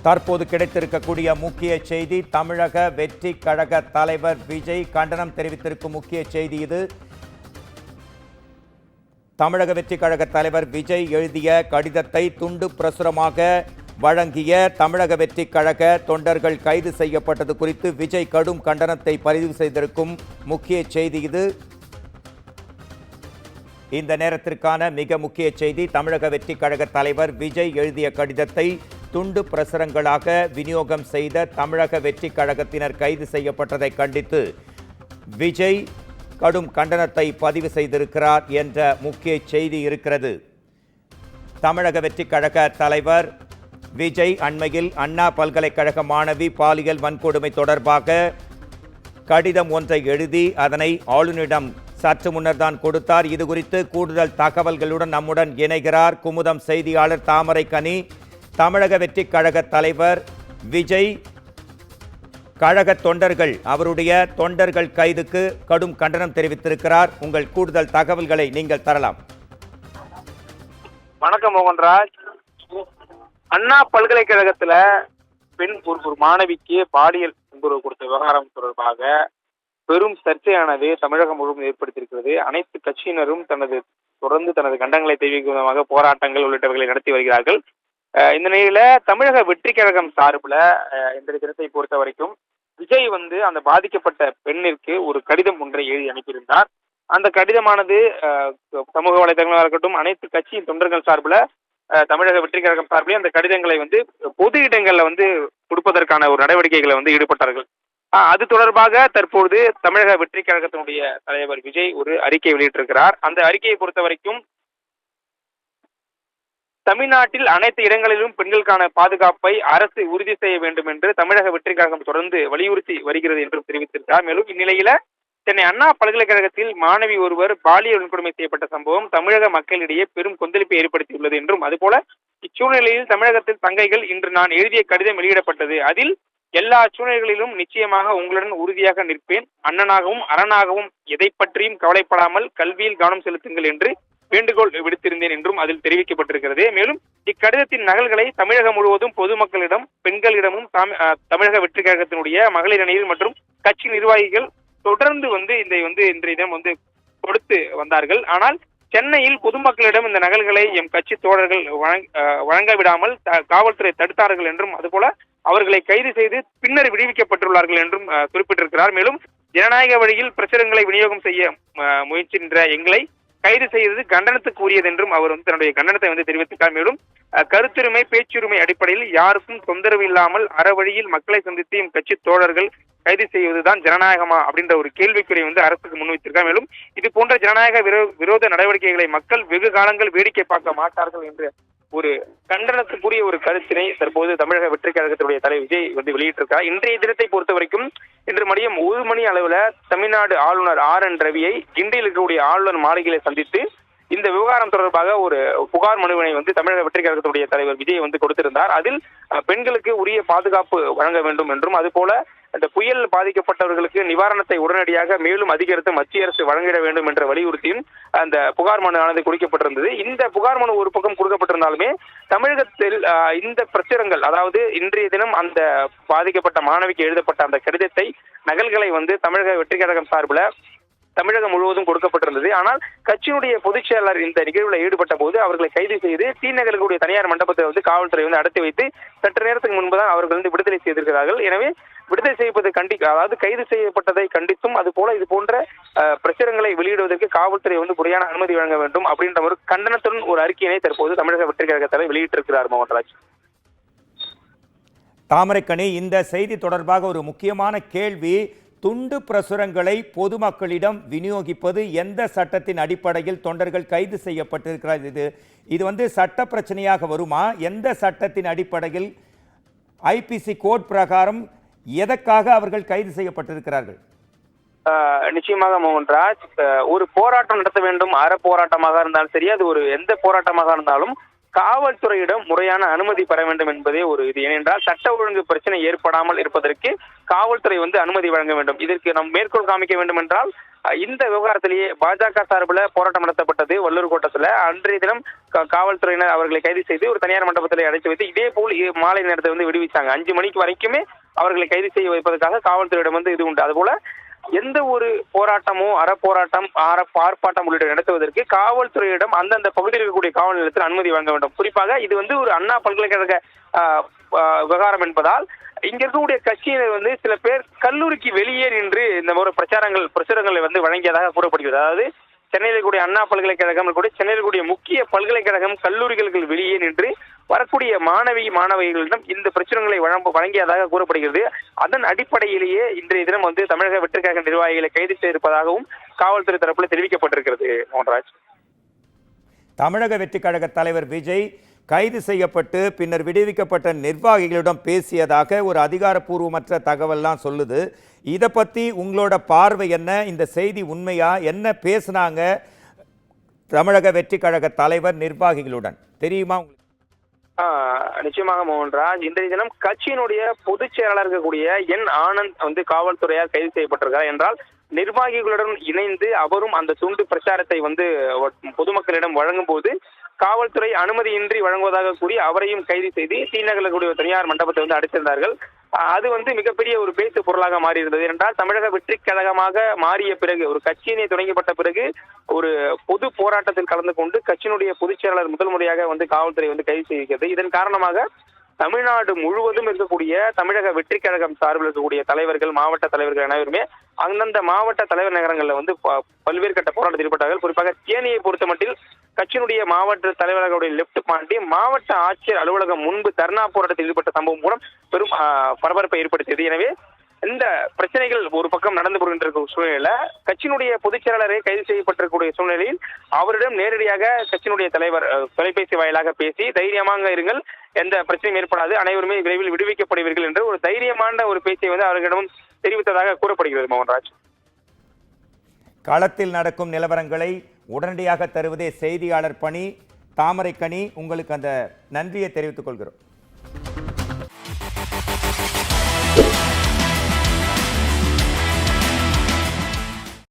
தற்போது கிடைத்திருக்கக்கூடிய முக்கிய செய்தி, தமிழக வெற்றி கழக தலைவர் விஜய் கண்டனம் தெரிவித்திருக்கும் முக்கிய செய்தி இது. தமிழக வெற்றி கழக தலைவர் விஜய் எழுதிய கடிதத்தை துண்டு பிரசுரமாக வழங்கிய தமிழக வெற்றி கழக தொண்டர்கள் கைது செய்யப்பட்டது குறித்து விஜய் கடும் கண்டனத்தை பதிவு செய்திருக்கும் முக்கிய செய்தி இது. இந்த நேரத்திற்கான மிக முக்கிய செய்தி, தமிழக வெற்றி கழக தலைவர் விஜய் எழுதிய கடிதத்தை துண்டு பிரசுரங்களாக விநியோகம் செய்த தமிழக வெற்றி கழகத்தினர் கைது செய்யப்பட்டதை கண்டித்து விஜய் கடும் கண்டனத்தை பதிவு செய்திருக்கிறார் என்ற முக்கிய செய்தி இருக்கிறது. தமிழக வெற்றி கழக தலைவர் விஜய் அண்மையில் அண்ணா பல்கலைக்கழக மாணவி பாலியல் வன்கொடுமை தொடர்பாக கடிதம் ஒன்றை எழுதி அதனை ஆளுநரிடம் சற்று முன்னர் தான் கொடுத்தார். இது குறித்து கூடுதல் தகவல்களுடன் நம்முடன் இணைகிறார் குமுதம் செய்தியாளர் தாமரைக்கனி. தமிழக வெற்றி கழக தலைவர் விஜய் கழக தொண்டர்கள், அவருடைய தொண்டர்கள் கைதுக்கு கடும் கண்டனம் தெரிவித்திருக்கிறார். உங்கள் கூடுதல் தகவல்களை நீங்கள் தரலாம். வணக்கம் மோகன்ராஜ். அண்ணா பல்கலைக்கழகத்துல பெண் ஒரு மாணவிக்கு பாலியல் தொந்தரவு கொடுத்த விவகாரம் தொடர்பாக பெரும் சர்ச்சையானது தமிழகம் முழுவதும் ஏற்படுத்தியிருக்கிறது. அனைத்து கட்சியினரும் தொடர்ந்து தனது கண்டனங்களை தெரிவிக்கும் விதமாக போராட்டங்கள் உள்ளிட்டவர்களை நடத்தி வருகிறார்கள். இந்த நிலையில தமிழக வெற்றி கழகம் சார்பில் இந்த தினத்தை பொறுத்த வரைக்கும் விஜய் அந்த பாதிக்கப்பட்ட பெண்ணிற்கு ஒரு கடிதம் ஒன்றை எழுதி அனுப்பியிருந்தார். அந்த கடிதமானது சமூக வலைதளங்களாக இருக்கட்டும், அனைத்து கட்சியின் தொண்டர்கள் சார்பில் தமிழக வெற்றி கழகம் சார்பிலே அந்த கடிதங்களை பொது இடங்கள்ல கொடுப்பதற்கான ஒரு நடவடிக்கைகளை ஈடுபட்டார்கள். அது தொடர்பாக தற்போது தமிழக வெற்றி கழகத்தினுடைய தலைவர் விஜய் ஒரு அறிக்கை வெளியிட்டிருக்கிறார். அந்த அறிக்கையை பொறுத்த வரைக்கும் தமிழ்நாட்டில் அனைத்து இடங்களிலும் பெண்களுக்கான பாதுகாப்பை அரசு உறுதி செய்ய வேண்டும் என்று தமிழக வெற்றி கழகம் தொடர்ந்து வலியுறுத்தி வருகிறது என்றும் தெரிவித்திருக்கிறார். மேலும் இந்நிலையில சென்னை அண்ணா பல்கலைக்கழகத்தில் மாணவி ஒருவர் பாலியல் வன்கொடுமை செய்யப்பட்ட சம்பவம் தமிழக மக்களிடையே பெரும் கொந்தளிப்பை ஏற்படுத்தியுள்ளது என்றும், அதுபோல இச்சூழ்நிலையில் தமிழகத்தில் தங்கைகள் இன்று நான் எழுதிய கடிதம் வெளியிடப்பட்டது. அதில் எல்லா சூழ்நிலைகளிலும் நிச்சயமாக உங்களுடன் உறுதியாக நிற்பேன், அண்ணனாகவும் அரணாகவும் எதை பற்றியும் கவலைப்படாமல் கல்வியில் கவனம் செலுத்துங்கள் என்று வேண்டுகோள் விடுத்திருந்தேன் என்றும் அதில் தெரிவிக்கப்பட்டிருக்கிறது. மேலும் இக்கடிதத்தின் நகல்களை தமிழகம் முழுவதும் பொதுமக்களிடம், பெண்களிடமும் தமிழக வெற்றி கழகத்தினுடைய மகளிர் அணியில் மற்றும் கட்சி நிர்வாகிகள் தொடர்ந்து இன்றைய தினம் கொடுத்து வந்தார்கள். ஆனால் சென்னையில் பொதுமக்களிடம் இந்த நகல்களை எம் கட்சி தோழர்கள் வழங்க விடாமல் காவல்துறை தடுத்தார்கள் என்றும், அதுபோல அவர்களை கைது செய்து பின்னர் விடுவிக்கப்பட்டுள்ளார்கள் என்றும் குறிப்பிட்டிருக்கிறார். மேலும் ஜனநாயக வழியில் பிரசுரங்களை விநியோகம் செய்ய முயற்சிக்கின்ற எங்களை கைது செய்தது கண்டனத்துக்கு உரியது என்றும் அவர் தன்னுடைய கண்டனத்தை தெரிவித்திருக்கார். மேலும் கருத்துரிமை, பேச்சுரிமை அடிப்படையில் யாருக்கும் தொந்தரவு இல்லாமல் அறவழியில் மக்களை சந்தித்து எம் கட்சி தோழர்கள் கைது செய்வதுதான் ஜனநாயகமா அப்படின்ற ஒரு கேள்விக்குறை அரசுக்கு முன்வைத்திருக்கார். மேலும் இது போன்ற ஜனநாயக விரோத நடவடிக்கைகளை மக்கள் வெகு காலங்கள் வேடிக்கை பார்க்க மாட்டார்கள் என்ற ஒரு கண்டனத்துக்குரிய ஒரு கருத்தினை தற்போது தமிழக வெற்றி கழகத்தினுடைய தலைவர் விஜய் வெளியிட்டிருக்கார். இன்றைய தினத்தை பொறுத்த வரைக்கும் இன்று மதியம் 1 மணி அளவுல தமிழ்நாடு ஆளுநர் RN ரவியை கிண்டியில் இருக்கக்கூடிய ஆளுநர் மாளிகையை சந்தித்து இந்த விவகாரம் தொடர்பாக ஒரு புகார் மனுவினை தமிழக வெற்றி கழகத்துடைய தலைவர் விஜய் கொடுத்திருந்தார். அதில் பெண்களுக்கு உரிய பாதுகாப்பு வழங்க வேண்டும் என்றும், அதுபோல இந்த புயல் பாதிக்கப்பட்டவர்களுக்கு நிவாரணத்தை உடனடியாக மேலும் அதிகரித்து மத்திய அரசு வழங்கிட வேண்டும் என்ற வலியுறுத்தியும் அந்த புகார் மனு ஆனது கொடுக்கப்பட்டிருந்தது. இந்த புகார் மனு ஒரு பக்கம் கொடுக்கப்பட்டிருந்தாலுமே தமிழகத்தில் இந்த பிரச்சுரங்கள், அதாவது இன்றைய தினம் அந்த பாதிக்கப்பட்ட மாணவிக்கு எழுதப்பட்ட அந்த கடிதத்தை நகல்களை தமிழக வெற்றி கழகம் சார்பில் தமிழகம் முழுவதும் கொடுக்கப்பட்டிருந்தது. ஆனால் கட்சியினுடைய பொதுச் செயலாளர் இந்த நிகழ்வில் ஈடுபட்ட போது அவர்களை கைது செய்து டி நகருடைய தனியார் மண்டபத்தை காவல்துறை அடர்த்தி வைத்து சற்று நேரத்துக்கு முன்புதான் அவர்கள் விடுதலை செய்திருக்கிறார்கள். எனவே விடுதலை செய்வது அதாவது கைது செய்யப்பட்டதை கண்டித்தும், அது போல இது போன்ற பிரசுரங்களை வெளியிடுவதற்கு காவல்துறை முறையான அனுமதி வழங்க வேண்டும் அப்படின்ற ஒரு கண்டனத்துடன் ஒரு அறிக்கையினை தற்போது தமிழக வெற்றி கழகத்தால் வெளியிட்டிருக்கிறார் மோகன்ராஜ். தாமரைக்கனி, இந்த செய்தி தொடர்பாக ஒரு முக்கியமான கேள்வி, துண்டு பிரசுரங்களை பொதுமக்களிடம் விநியோகிப்பது எந்த சட்டத்தின் அடிப்படையில் தொண்டர்கள் கைது செய்யப்பட்டிருக்கிறார்? இது சட்ட பிரச்சனையாக வருமா? எந்த சட்டத்தின் அடிப்படையில், IPC கோட் பிரகாரம் எதற்காக அவர்கள் கைது செய்யப்பட்டிருக்கிறார்கள்? நிச்சயமாக மோகன்ராஜ், ஒரு போராட்டம் நடத்த வேண்டும், அற போராட்டமாக இருந்தாலும் சரி, அது ஒரு எந்த போராட்டமாக இருந்தாலும் காவல்துறையிடம் முறையான அனுமதி பெற வேண்டும் என்பதே ஒரு இது. ஏனென்றால் சட்ட ஒழுங்கு பிரச்சனை ஏற்படாமல் இருப்பதற்கு காவல்துறை அனுமதி வழங்க வேண்டும். இதற்கு நாம் மேற்கோள் காமிக்க வேண்டும் என்றால் இந்த விவகாரத்திலேயே பாஜக சார்பில் போராட்டம் நடத்தப்பட்டது வள்ளூர் கோட்டத்தில். அன்றைய தினம் காவல்துறையினர் அவர்களை கைது செய்து ஒரு தனியார் மண்டபத்தில் அடைத்து வைத்து இதே போல் மாலை நேரத்தை விடுவிச்சாங்க. 5 மணிக்கு வரைக்குமே அவர்களை கைது செய்ய வைப்பதற்காக காவல்துறையிடம் இது உண்டு. அதுபோல எந்த ஒரு போராட்டமோ அறப்போராட்டம் ஆர்ப்பாட்டம் உள்ளிட்ட நடத்துவதற்கு காவல்துறையிடம் அந்தந்த பகுதியில் இருக்கக்கூடிய காவல் நிலையத்தில் அனுமதி வழங்க வேண்டும். குறிப்பாக இது ஒரு அண்ணா பல்கலைக்கழக விவகாரம் என்பதால் இங்க இருக்கக்கூடிய கட்சியினர் சில பேர் கல்லூரிக்கு வெளியே நின்று இந்த மாதிரி பிரச்சாரங்களை வழங்கியதாக கூறப்படுகிறது. அதாவது சென்னையில் இருக்கக்கூடிய அண்ணா பல்கலைக்கழகம் கூட சென்னையில் இருக்கக்கூடிய முக்கிய பல்கலைக்கழகம் கல்லூரிகளுக்கு வெளியே நின்று வரக்கூடிய மாணவிகளிடம் இந்த பிரச்சனைகளை வழங்கியதாக கூறப்படுகிறது. அதன் அடிப்படையிலேயே இன்றைய தினம் தமிழக வெற்றிக்கழக நிர்வாகிகளை கைது செய்திருப்பதாகவும் காவல்துறை தரப்பில் தெரிவிக்கப்பட்டிருக்கிறது. மோகன்ராஜ், தமிழக வெற்றிக் கழக தலைவர் விஜய் கைது செய்யப்பட்டு பின்னர் விடுவிக்கப்பட்ட நிர்வாகிகளிடம் பேசியதாக ஒரு அதிகாரப்பூர்வமற்ற தகவல்லாம் சொல்லுது. இதை பற்றி உங்களோட பார்வை என்ன? இந்த செய்தி உண்மையா? என்ன பேசினாங்க தமிழக வெற்றிக் கழக தலைவர் நிர்வாகிகளுடன் தெரியுமா உங்களுக்கு? நிச்சயமாக மோகன்ராஜ், இன்றைய தினம் கட்சியினுடைய பொதுச் செயலாளர் இருக்கக்கூடிய என் ஆனந்த் காவல்துறையால் கைது செய்யப்பட்டிருக்கிறார் என்றால் நிர்வாகிகளுடன் இணைந்து அவரும் அந்த துண்டு பிரச்சாரத்தை பொதுமக்களிடம் வழங்கும் போது காவல்துறை அனுமதியின்றி வழங்குவதாக கூறி அவரையும் கைது செய்து ஸ்ரீநகரில் கூடிய தனியார் மண்டபத்தை அடைத்திருந்தார்கள். அது மிகப்பெரிய ஒரு பேசு பொருளாக மாறியிருந்தது. என்றால் தமிழக வெற்றி கழகமாக மாறிய பிறகு ஒரு கட்சியினை தொடங்கப்பட்ட பிறகு ஒரு பொது போராட்டத்தில் கலந்து கொண்டு கட்சியினுடைய பொதுச் செயலாளர் முதல் முறையாக காவல்துறை கைது செய்திருக்கிறது. இதன் காரணமாக தமிழ்நாடு முழுவதும் இருக்கக்கூடிய தமிழக வெற்றி கழகம் சார்பில் இருக்கக்கூடிய தலைவர்கள், மாவட்ட தலைவர்கள் அனைவருமே அந்தந்த மாவட்ட தலைவர் நகரங்களில் பல்வேறு கட்ட போராட்டத்தில் ஈடுபட்டார்கள். குறிப்பாக தேனியை பொறுத்த மட்டில் கட்சியினுடைய மாவட்ட தலைவர்களுடைய லெப்ட் பாண்டி மாவட்ட ஆட்சியர் அலுவலகம் முன்பு தர்ணா போராட்டத்தில் ஈடுபட்ட சம்பவம் மூலம் பெரும் பரபரப்பை ஏற்படுத்தியது. எனவே இந்த பிரச்சனைகள் ஒரு பக்கம் நடந்து வருகின்ற சூழ்நிலையில கட்சியினுடைய பொதுச் செயலாளரை கைது செய்யப்பட்டிருக்கக்கூடிய சூழ்நிலையில் அவரிடம் நேரடியாக கட்சியினுடைய தலைவர் தொலைபேசி வாயிலாக பேசி தைரியமாக இருங்கள், எந்த பிரச்சனையும் ஏற்படாது, அனைவருமே விரைவில் விடுவிக்கப்படுவீர்கள் என்று ஒரு தைரியமான ஒரு பேச்சை அவர்களிடம் தெரிவித்ததாக கூறப்படுகிறது. மோகன்ராஜ், களத்தில் நடக்கும் நிலவரங்களை உடனடியாக தருவதே செய்தியாளர் பணி. தாமரைக்கனி, உங்களுக்கு அந்த நன்றியை தெரிவித்துக் கொள்கிறோம்.